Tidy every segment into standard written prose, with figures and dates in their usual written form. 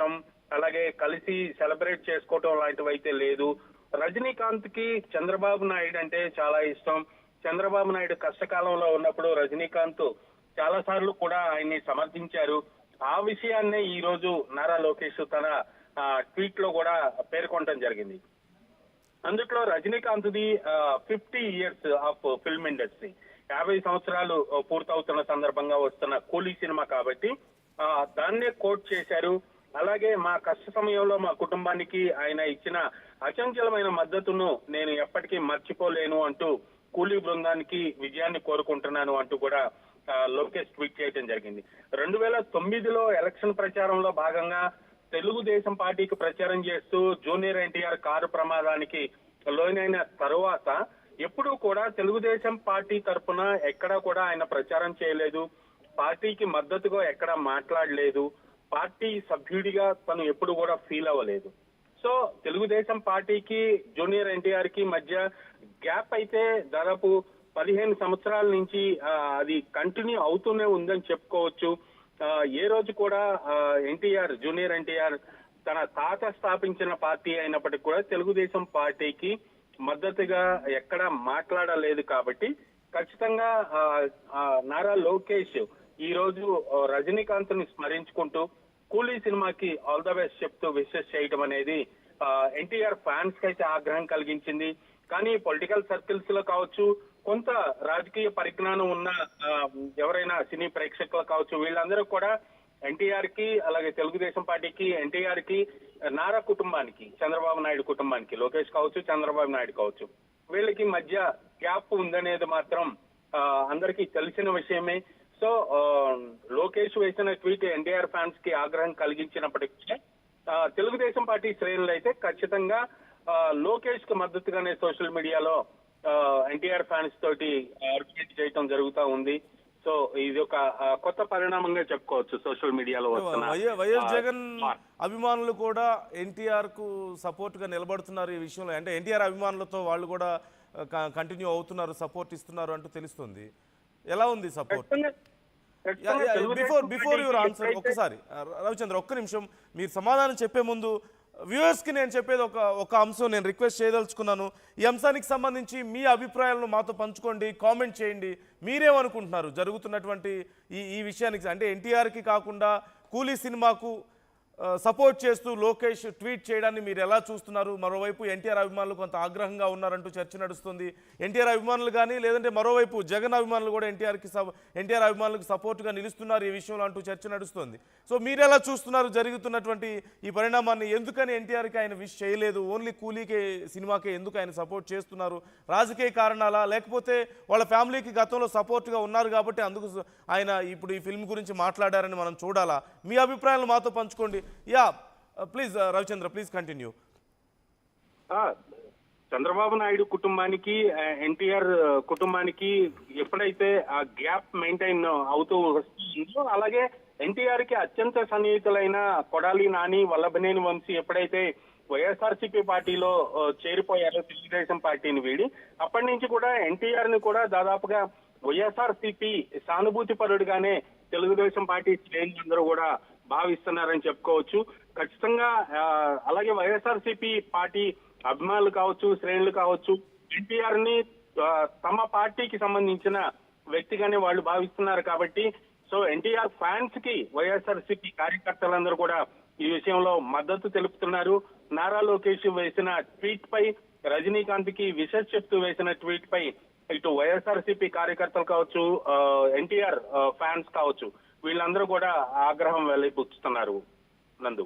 చేసుకోవటం, అలాగే కలిసి సెలబ్రేట్ చేసుకోవటం లాంటివి అయితే లేదు. రజనీకాంత్ కి చంద్రబాబు నాయుడు అంటే చాలా ఇష్టం. చంద్రబాబు నాయుడు కష్టకాలంలో ఉన్నప్పుడు రజనీకాంత్ చాలా సార్లు కూడా ఆయన్ని సమర్థించారు. ఆ విషయాన్నే ఈ రోజు నారా లోకేష్ తన ట్వీట్ లో కూడా పేర్కొనడం జరిగింది. అందుట్లో Rajinikanth the 50 years of film industry, 50 సంవత్సరాలు పూర్తవుతున్న సందర్భంగా వస్తున్న కూలీ సినిమా కాబట్టి దాన్నే కోట్ చేశారు. అలాగే మా కష్ట సమయంలో మా కుటుంబానికి ఆయన ఇచ్చిన అచంచలమైన మద్దతును నేను ఎప్పటికీ మర్చిపోలేను అంటూ కూలీ బృందానికి విజయాన్ని కోరుకుంటున్నాను అంటూ కూడా లోకేష్ ట్వీట్ చేయడం జరిగింది. 2009లో ఎలక్షన్ ప్రచారంలో భాగంగా తెలుగుదేశం పార్టీకి ప్రచారం చేస్తూ జూనియర్ ఎన్టీఆర్ కారు ప్రమాదానికి లోనైన తరువాత ఎప్పుడూ కూడా తెలుగుదేశం పార్టీ తరఫున ఎక్కడా కూడా ఆయన ప్రచారం చేయలేదు. పార్టీకి మద్దతుగా ఎక్కడా మాట్లాడలేదు. పార్టీ సభ్యుడిగా తను ఎప్పుడు కూడా ఫీల్ అవ్వలేదు. సో తెలుగుదేశం పార్టీకి జూనియర్ ఎన్టీఆర్ కి మధ్య గ్యాప్ అయితే దాదాపు 15 సంవత్సరాల నుంచి అది కంటిన్యూ అవుతూనే ఉందని చెప్పుకోవచ్చు. ఏ రోజు కూడా జూనియర్ ఎన్టీఆర్ తన తాత స్థాపించిన పార్టీ అయినప్పటికీ కూడా తెలుగుదేశం పార్టీకి మద్దతుగా ఎక్కడా మాట్లాడలేదు. కాబట్టి ఖచ్చితంగా నారా లోకేష్ ఈ రోజు రజనీకాంత్ ని స్మరించుకుంటూ కూలీ సినిమాకి ఆల్ ద బెస్ట్ చెప్తూ విషెస్ చేయడం అనేది ఎన్టీఆర్ ఫ్యాన్స్ కి అయితే ఆగ్రహం కలిగించింది. కానీ పొలిటికల్ సర్కిల్స్ లో కావచ్చు, కొంత రాజకీయ పరిజ్ఞానం ఉన్న ఎవరైనా సినీ ప్రేక్షకులు కావచ్చు, వీళ్ళందరూ కూడా ఎన్టీఆర్ కి, అలాగే తెలుగుదేశం పార్టీకి, ఎన్టీఆర్ కి, నారా కుటుంబానికి, చంద్రబాబు నాయుడు కుటుంబానికి, లోకేష్ కావచ్చు, చంద్రబాబు నాయుడు కావచ్చు, వీళ్ళకి మధ్య గ్యాప్ ఉందనేది మాత్రం అందరికీ తెలిసిన విషయమే. సో లోకేష్ వేసిన ట్వీట్ ఎన్టీఆర్ ఫ్యాన్స్ కి ఆగ్రహం కలిగించినప్పటికీ తెలుగుదేశం పార్టీ శ్రేణులు అయితే ఖచ్చితంగా లోకేష్ కి మద్దతుగానే సోషల్ మీడియాలో ఎన్టీఆర్ ఫ్యాన్స్ తోటి ఆర్గ్యుమెంట్ చేయడం జరుగుతూ ఉంది. సో ఇది ఒక కొత్త పరిణామంగా చెప్పుకోవచ్చు సోషల్ మీడియాలో వస్తున్న. వైఎస్ జగన్ అభిమానులు కూడా ఎన్టీఆర్ కు సపోర్ట్ గా నిలబడుతున్నారు ఈ విషయంలో. అంటే ఎన్టీఆర్ అభిమానులతో వాళ్ళు కూడా కంటిన్యూ అవుతున్నారు, సపోర్ట్ ఇస్తున్నారు అంటూ తెలుస్తుంది. ఎలా ఉంది సపోర్ట్? బిఫోర్ యువర్ ఆన్సర్ ఒక్కసారి రవిచంద్ర ఒక్క నిమిషం, మీరు సమాధానం చెప్పే ముందు వ్యూవర్స్కి నేను చెప్పేది ఒక అంశం నేను రిక్వెస్ట్ చేయదలుచుకున్నాను. ఈ అంశానికి సంబంధించి మీ అభిప్రాయాలను మాతో పంచుకోండి, కామెంట్ చేయండి. మీరేమనుకుంటున్నారు జరుగుతున్నటువంటి ఈ విషయానికి? అంటే ఎన్టీఆర్కి కాకుండా కూలీ సినిమాకు సపోర్ట్ చేస్తూ లోకేష్ ట్వీట్ చేయడాన్ని మీరు ఎలా చూస్తున్నారు? మరోవైపు ఎన్టీఆర్ అభిమానులు కొంత ఆగ్రహంగా ఉన్నారంటూ చర్చ నడుస్తుంది. ఎన్టీఆర్ అభిమానులు కానీ, లేదంటే మరోవైపు జగన్ అభిమానులు కూడా ఎన్టీఆర్ అభిమానులకు సపోర్ట్గా నిలుస్తున్నారు ఈ విషయంలో అంటూ చర్చ నడుస్తుంది. సో మీరు ఎలా చూస్తున్నారు జరుగుతున్నటువంటి ఈ పరిణామాన్ని? ఎందుకని ఎన్టీఆర్కి ఆయన విష్ చేయలేదు, ఓన్లీ కూలీకే సినిమాకే ఎందుకు ఆయన సపోర్ట్ చేస్తున్నారు? రాజకీయ కారణాలా, లేకపోతే వాళ్ళ ఫ్యామిలీకి గతంలో సపోర్ట్గా ఉన్నారు కాబట్టి అందుకు ఆయన ఇప్పుడు ఈ ఫిల్మ్ గురించి మాట్లాడారని మనం చూడాలా? మీ అభిప్రాయాలను మాతో పంచుకోండి. Please Ravichandra, please continue. Chandrababu Naidu కుటుంబానికి, ఎన్టీఆర్ కుటుంబానికి ఎప్పుడైతే ఆ గ్యాప్ మెయింటైన్ అవుతూ వస్తుందో, అలాగే ఎన్టీఆర్ కి అత్యంత సన్నిహితులైన కొడాలి నాని, వల్లభనేని వంశీ ఎప్పుడైతే వైఎస్ఆర్సీపీ పార్టీలో చేరిపోయారో, తెలుగుదేశం పార్టీని వీడి, అప్పటి నుంచి కూడా ఎన్టీఆర్ ని కూడా దాదాపుగా వైఎస్ఆర్సీపీ సానుభూతి పరుడుగానే తెలుగుదేశం పార్టీ శ్రేణులందరూ కూడా భావిస్తున్నారని చెప్పుకోవచ్చు. ఖచ్చితంగా అలాగే వైఎస్ఆర్సీపీ పార్టీ అభిమానులు కావచ్చు, శ్రేణులు కావచ్చు, ఎన్టీఆర్ ని తమ పార్టీకి సంబంధించిన వ్యక్తిగానే వాళ్ళు భావిస్తున్నారు. కాబట్టి సో ఎన్టీఆర్ ఫ్యాన్స్ కి వైఎస్ఆర్సీపీ కార్యకర్తలందరూ కూడా ఈ విషయంలో మద్దతు తెలుపుతున్నారు. నారా లోకేష్ వేసిన ట్వీట్ పై, రజనీకాంత్ కి విషెస్ చెప్తూ వేసిన ట్వీట్ పై ఇటు వైఎస్ఆర్సీపీ కార్యకర్తలు కావచ్చు, ఎన్టీఆర్ ఫ్యాన్స్ కావచ్చు, వీళ్ళందరూ కూడా ఆగ్రహం వెలిబుచ్చుతున్నారు. నందు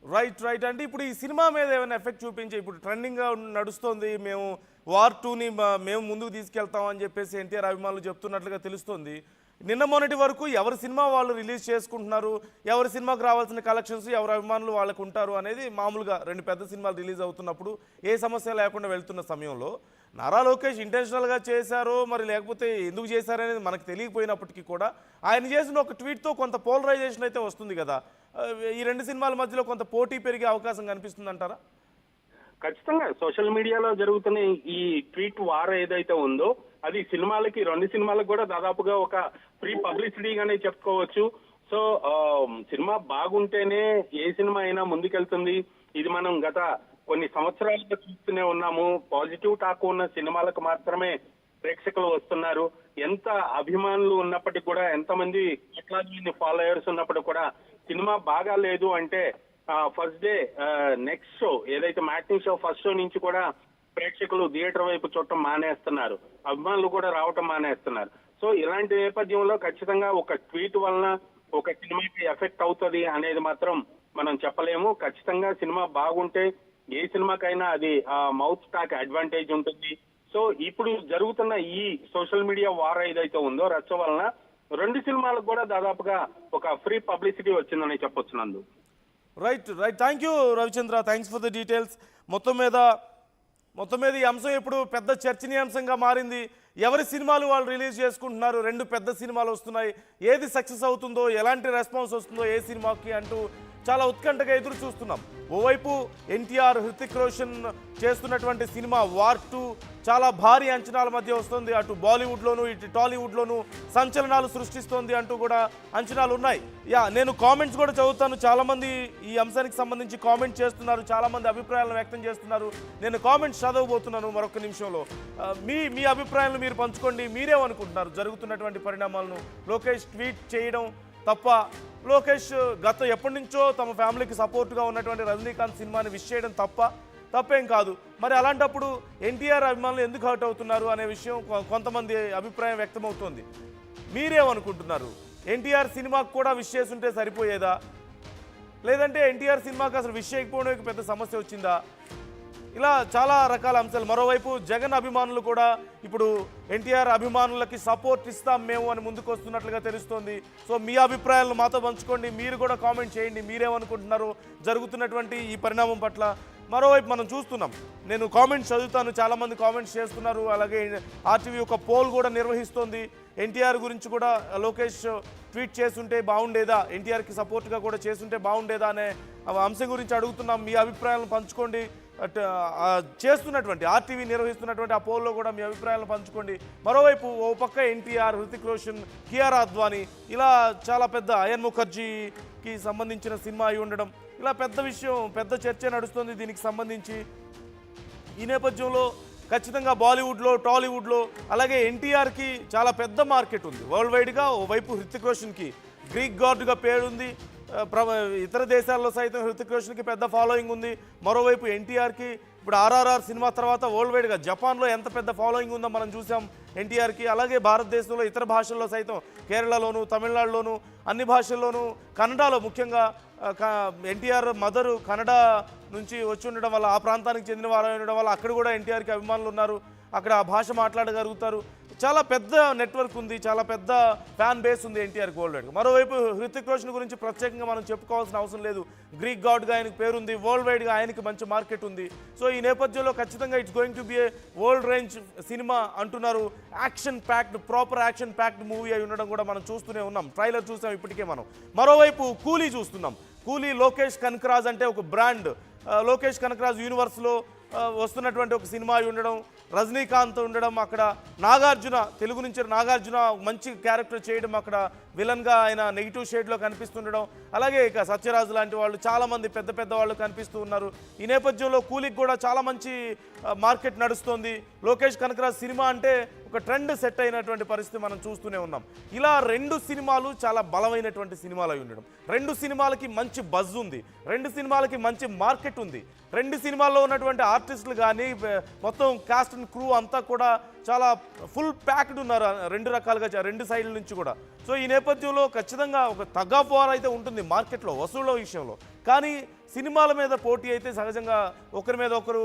రైట్ అంటే ఇప్పుడు ఈ సినిమా మీద ఏమైనా ఎఫెక్ట్ చూపించే, ఇప్పుడు ట్రెండింగ్ గా నడుస్తోంది, మేము వార్ 2ని మేము ముందుకు తీసుకెళ్తామని చెప్పేసి ఎన్టీఆర్ అభిమానులు చెప్తున్నట్లుగా తెలుస్తోంది. నిన్న మొన్నటి వరకు ఎవరి సినిమా వాళ్ళు రిలీజ్ చేసుకుంటున్నారు, ఎవరి సినిమాకు రావాల్సిన కలెక్షన్స్ ఎవరి అభిమానులు వాళ్ళకు ఉంటారు అనేది మామూలుగా 2 పెద్ద సినిమాలు రిలీజ్ అవుతున్నప్పుడు ఏ సమస్య లేకుండా వెళ్తున్న సమయంలో నారా లోకేష్ ఇంటెన్షనల్గా చేశారో మరి లేకపోతే ఎందుకు చేశారనేది మనకు తెలియకపోయినప్పటికీ కూడా ఆయన చేసిన ఒక ట్వీట్తో కొంత పోలరైజేషన్ అయితే వస్తుంది కదా. ఈ 2 సినిమాల మధ్యలో కొంత పోటీ పెరిగే అవకాశం కనిపిస్తుంది అంటారా? ఖచ్చితంగా సోషల్ మీడియాలో జరుగుతున్న ఈ ట్వీట్ వార్ ఏదైతే ఉందో అది సినిమాలకి, 2 సినిమాలకు కూడా దాదాపుగా ఒక ఫ్రీ పబ్లిసిటీగానే చెప్పుకోవచ్చు. సో సినిమా బాగుంటేనే ఏ సినిమా అయినా ముందుకెళ్తుంది. ఇది మనం గత కొన్ని సంవత్సరాలుగా చూస్తూనే ఉన్నాము. పాజిటివ్ టాక్ ఉన్న సినిమాలకు మాత్రమే ప్రేక్షకులు వస్తున్నారు. ఎంత అభిమానులు ఉన్నప్పటికీ కూడా, ఎంతమంది కోట్లాది ఫాలోయర్స్ ఉన్నప్పటికీ కూడా సినిమా బాగా లేదు అంటే ఫస్ట్ డే నెక్స్ట్ షో ఏదైతే మ్యాట్నీ షో ఫస్ట్ షో నుంచి కూడా ప్రేక్షకులు థియేటర్ వైపు చూడటం మానేస్తున్నారు, అభిమానులు కూడా రావటం మానేస్తున్నారు. సో ఇలాంటి నేపథ్యంలో ఖచ్చితంగా ఒక ట్వీట్ వలన ఒక సినిమాకి ఎఫెక్ట్ అవుతుంది అనేది మాత్రం మనం చెప్పలేము. ఖచ్చితంగా సినిమా బాగుంటే ఏ సినిమాకైనా అది మౌత్ టాక్ అడ్వాంటేజ్ ఉంటుంది. సో ఇప్పుడు జరుగుతున్న ఈ సోషల్ మీడియా వార్ ఏదైతే ఉందో రచ్చ వలన 2 సినిమాలకు కూడా దాదాపుగా ఒక ఫ్రీ పబ్లిసిటీ వచ్చిందని చెప్పొచ్చు నందు. Right thank you Ravichandra, thanks for the details. మొత్తం మీద ఈ అంశం ఇప్పుడు పెద్ద చర్చనీయాంశంగా మారింది. ఎవరి సినిమాలు వాళ్ళు రిలీజ్ చేసుకుంటున్నారు, 2 పెద్ద సినిమాలు వస్తున్నాయి, ఏది సక్సెస్ అవుతుందో, ఎలాంటి రెస్పాన్స్ వస్తుందో ఏ సినిమాకి అంటూ చాలా ఉత్కంఠగా ఎదురు చూస్తున్నాం. ఓవైపు ఎన్టీఆర్, హృతిక్ రోషన్ చేస్తున్నటువంటి సినిమా వార్ 2 చాలా భారీ అంచనాల మధ్య వస్తుంది. అటు బాలీవుడ్లోను ఇటు టాలీవుడ్లోను సంచలనాలు సృష్టిస్తోంది అంటూ కూడా అంచనాలు ఉన్నాయి. నేను కామెంట్స్ కూడా చదువుతాను. చాలామంది ఈ అంశానికి సంబంధించి కామెంట్ చేస్తున్నారు, చాలామంది అభిప్రాయాలను వ్యక్తం చేస్తున్నారు. నేను కామెంట్స్ చదవబోతున్నాను మరొక నిమిషంలో. మీ అభిప్రాయాలను మీరు పంచుకోండి. మీరేమనుకుంటున్నారు జరుగుతున్నటువంటి పరిణామాలను? లోకేష్ ట్వీట్ చేయడం తప్ప, లోకేష్ ఎప్పటి నుంచో తమ ఫ్యామిలీకి సపోర్ట్గా ఉన్నటువంటి రజనీకాంత్ సినిమాని విష్ చేయడం తప్పేం కాదు. మరి అలాంటప్పుడు ఎన్టీఆర్ అభిమానులు ఎందుకు హర్ట్ అవుతున్నారు అనే విషయం కొంతమంది అభిప్రాయం వ్యక్తమవుతోంది. మీరేమనుకుంటున్నారు? ఎన్టీఆర్ సినిమాకు కూడా విష్ చేసుంటే సరిపోయేదా, లేదంటే ఎన్టీఆర్ సినిమాకి అసలు విష్ చేయకపోవడానికి పెద్ద సమస్య వచ్చిందా? ఇలా చాలా రకాల అంశాలు. మరోవైపు జగన్ అభిమానులు కూడా ఇప్పుడు ఎన్టీఆర్ అభిమానులకి సపోర్ట్ ఇస్తాం మేము అని ముందుకు వస్తున్నట్లుగా తెలుస్తోంది. సో మీ అభిప్రాయాలను మాతో పంచుకోండి, మీరు కూడా కామెంట్ చేయండి. మీరేమనుకుంటున్నారు జరుగుతున్నటువంటి ఈ పరిణామం పట్ల? మరోవైపు మనం చూస్తున్నాం, నేను కామెంట్స్ చదువుతాను, చాలామంది కామెంట్స్ చేస్తున్నారు. అలాగే ఆర్టీవీ ఒక పోల్ కూడా నిర్వహిస్తోంది. ఎన్టీఆర్ గురించి కూడా లోకేష్ ట్వీట్ చేస్తుంటే బాగుండేదా, ఎన్టీఆర్కి సపోర్ట్గా కూడా చేస్తుంటే బాగుండేదా అనే అంశం గురించి అడుగుతున్నాం. మీ అభిప్రాయాలను పంచుకోండి. చేస్తున్నటువంటి ఆర్టీవీ నిర్వహిస్తున్నటువంటి ఆ పోల్లో కూడా మీ అభిప్రాయాలను పంచుకోండి. మరోవైపు ఓ పక్క ఎన్టీఆర్, హృతిక్ రోషన్, కియారా అద్వానీ, ఇలా చాలా పెద్ద అయన్ ముఖర్జీకి సంబంధించిన సినిమా అయి ఉండడం, ఇలా పెద్ద విషయం, పెద్ద చర్చ నడుస్తుంది దీనికి సంబంధించి. ఈ నేపథ్యంలో ఖచ్చితంగా బాలీవుడ్లో, టాలీవుడ్లో, అలాగే ఎన్టీఆర్కి చాలా పెద్ద మార్కెట్ ఉంది వరల్డ్ వైడ్గా. ఓవైపు హృతిక్ రోషన్కి గ్రీక్ గాడ్గా పేరుంది, ఇతర దేశాల్లో సైతం హృతిక్ రోషన్కి పెద్ద ఫాలోయింగ్ ఉంది. మరోవైపు ఎన్టీఆర్కి ఇప్పుడు ఆర్ఆర్ఆర్ సినిమా తర్వాత వరల్డ్ వైడ్గా జపాన్లో ఎంత పెద్ద ఫాలోయింగ్ ఉందో మనం చూసాం ఎన్టీఆర్కి. అలాగే భారతదేశంలో ఇతర భాషల్లో సైతం, కేరళలోను, తమిళనాడులోను, అన్ని భాషల్లోనూ, కన్నడలో ముఖ్యంగా ఎన్టీఆర్ మదరు కన్నడ నుంచి వచ్చి ఉండడం వల్ల, ఆ ప్రాంతానికి చెందిన వారు ఉండడం వల్ల అక్కడ కూడా ఎన్టీఆర్కి అభిమానులు ఉన్నారు, అక్కడ ఆ భాష మాట్లాడగలుగుతారు. చాలా పెద్ద నెట్వర్క్ ఉంది, చాలా పెద్ద ఫ్యాన్ బేస్ ఉంది ఎన్టీఆర్కి వరల్డ్ వైడ్గా. మరోవైపు హృతిక్ రోషన్ గురించి ప్రత్యేకంగా మనం చెప్పుకోవాల్సిన అవసరం లేదు, గ్రీక్ గాడ్గా ఆయనకు పేరుంది, వరల్డ్ వైడ్గా ఆయనకి మంచి మార్కెట్ ఉంది. సో ఈ నేపథ్యంలో ఖచ్చితంగా it's going to be a world range cinema అంటున్నారు. Action packed, proper action packed movie అయి ఉండడం కూడా మనం చూస్తూనే ఉన్నాం, ట్రైలర్ చూసాం ఇప్పటికే మనం. మరోవైపు కూలీ చూస్తున్నాం. కూలీ లోకేష్ కనకరాజ్ అంటే ఒక బ్రాండ్, లోకేష్ కనకరాజ్ యూనివర్స్లో వస్తున్నటువంటి ఒక సినిమా అయి ఉండడం, రజనీకాంత్ ఉండడం, అక్కడ నాగార్జున, తెలుగు నుంచి నాగార్జున మంచి క్యారెక్టర్ చేయడం, అక్కడ విలన్గా ఆయన నెగిటివ్ షేడ్లో కనిపిస్తుండడం, అలాగే ఇక సత్యరాజు లాంటి వాళ్ళు చాలామంది పెద్ద వాళ్ళు కనిపిస్తూ ఉన్నారు. ఈ నేపథ్యంలో కూలీకి కూడా చాలా మంచి మార్కెట్ నడుస్తోంది. లోకేష్ కనకరాజ్ సినిమా అంటే ఒక ట్రెండ్ సెట్ అయినటువంటి పరిస్థితి మనం చూస్తూనే ఉన్నాం. ఇలా 2 సినిమాలు చాలా బలమైనటువంటి సినిమాలు అయి ఉండడం, 2 సినిమాలకి మంచి బజ్ ఉంది, 2 సినిమాలకి మంచి మార్కెట్ ఉంది, 2 సినిమాల్లో ఉన్నటువంటి ఆర్టిస్టులు కానీ మొత్తం కాస్ట్ అండ్ క్రూ అంతా కూడా చాలా ఫుల్ ప్యాక్డ్ ఉన్నారు 2 రకాలుగా, 2 సైడ్ల నుంచి కూడా. సో ఈ నేపథ్యంలో ఖచ్చితంగా ఒక తగ్ ఆఫ్ వార్ అయితే ఉంటుంది మార్కెట్లో, వసూళ్ల విషయంలో. కానీ సినిమాల మీద పోటీ అయితే సహజంగా ఒకరి మీద ఒకరు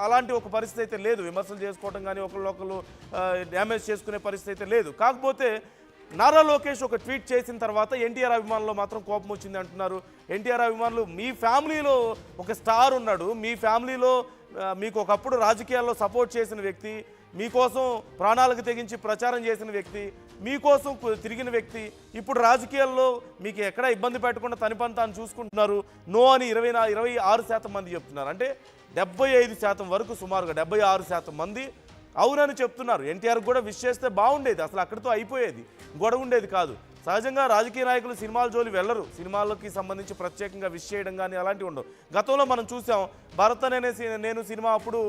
అలాంటి ఒక పరిస్థితి అయితే లేదు, విమర్శలు చేసుకోవడం కానీ ఒకళ్ళు డ్యామేజ్ చేసుకునే పరిస్థితి అయితే లేదు. కాకపోతే నారా లోకేష్ ఒక ట్వీట్ చేసిన తర్వాత ఎన్టీఆర్ అభిమానులు మాత్రం కోపం వచ్చింది అంటున్నారు. ఎన్టీఆర్ అభిమానులు, మీ ఫ్యామిలీలో ఒక స్టార్ ఉన్నాడు, మీ ఫ్యామిలీలో మీకు ఒకప్పుడు రాజకీయాల్లో సపోర్ట్ చేసిన వ్యక్తి, మీకోసం ప్రాణాలకు తెగించి ప్రచారం చేసిన వ్యక్తి, మీకోసం తిరిగిన వ్యక్తి, ఇప్పుడు రాజకీయాల్లో మీకు ఎక్కడ ఇబ్బంది పెట్టకుండా తన పని తాను చూసుకుంటున్నారు, నో అని 26% మంది చెప్తున్నారు. అంటే 75% వరకు, సుమారుగా 76% మంది అవునని చెప్తున్నారు. ఎన్టీఆర్ కూడా విష్ చేస్తే బాగుండేది, అసలు అక్కడితో అయిపోయేది, గొడవ ఉండేది కాదు. సహజంగా రాజకీయ నాయకులు సినిమాల జోలి వెళ్ళరు, సినిమాలకి సంబంధించి ప్రత్యేకంగా విష్ చేయడం కానీ అలాంటివి ఉండవు. గతంలో మనం చూసాం భరత్ అనే నేను సినిమా అప్పుడు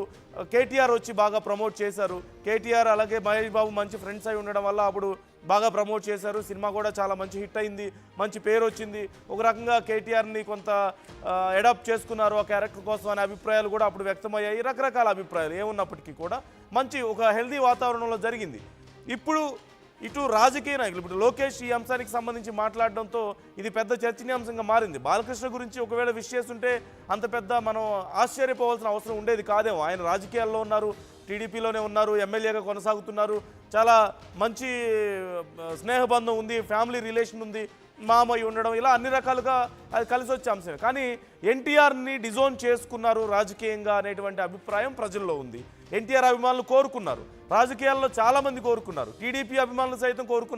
కేటీఆర్ వచ్చి బాగా ప్రమోట్ చేశారు. కేటీఆర్ అలాగే మహేష్ బాబు మంచి ఫ్రెండ్స్ అయి ఉండడం వల్ల అప్పుడు బాగా ప్రమోట్ చేశారు. సినిమా కూడా చాలా మంచి హిట్ అయింది, మంచి పేరు వచ్చింది. ఒక రకంగా కేటీఆర్ని కొంత అడాప్ట్ చేసుకున్నారు ఆ క్యారెక్టర్ కోసం అనే అభిప్రాయాలు కూడా అప్పుడు వ్యక్తమయ్యాయి. రకరకాల అభిప్రాయాలు ఏమున్నప్పటికీ కూడా మంచి ఒక హెల్దీ వాతావరణంలో జరిగింది. ఇప్పుడు ఇటు రాజకీయ నాయకులు, ఇప్పుడు లోకేష్ ఈ అంశానికి సంబంధించి మాట్లాడడంతో ఇది పెద్ద చర్చనీయాంశంగా మారింది. బాలకృష్ణ గురించి ఒకవేళ విష్ చేస్తుంటే అంత పెద్ద మనం ఆశ్చర్యపోవాల్సిన అవసరం ఉండేది కాదేమో. ఆయన రాజకీయాల్లో ఉన్నారు, టీడీపీలోనే ఉన్నారు, ఎమ్మెల్యేగా కొనసాగుతున్నారు, చాలా మంచి స్నేహబంధం ఉంది, ఫ్యామిలీ రిలేషన్ ఉంది, మామయ్య ఉండడం, ఇలా అన్ని రకాలుగా అది కలిసి వచ్చే అంశమే. కానీ ఎన్టీఆర్ని డిజోన్ చేసుకున్నారు రాజకీయంగా అనేటువంటి అభిప్రాయం ప్రజల్లో ఉంది. ఎన్టీఆర్ అభిమానులు కోరుకున్నారు, రాజకీయాల్లో చాలామంది కోరుకున్నారు, టీడీపీ అభిమానులు సైతం కోరుకున్నారు.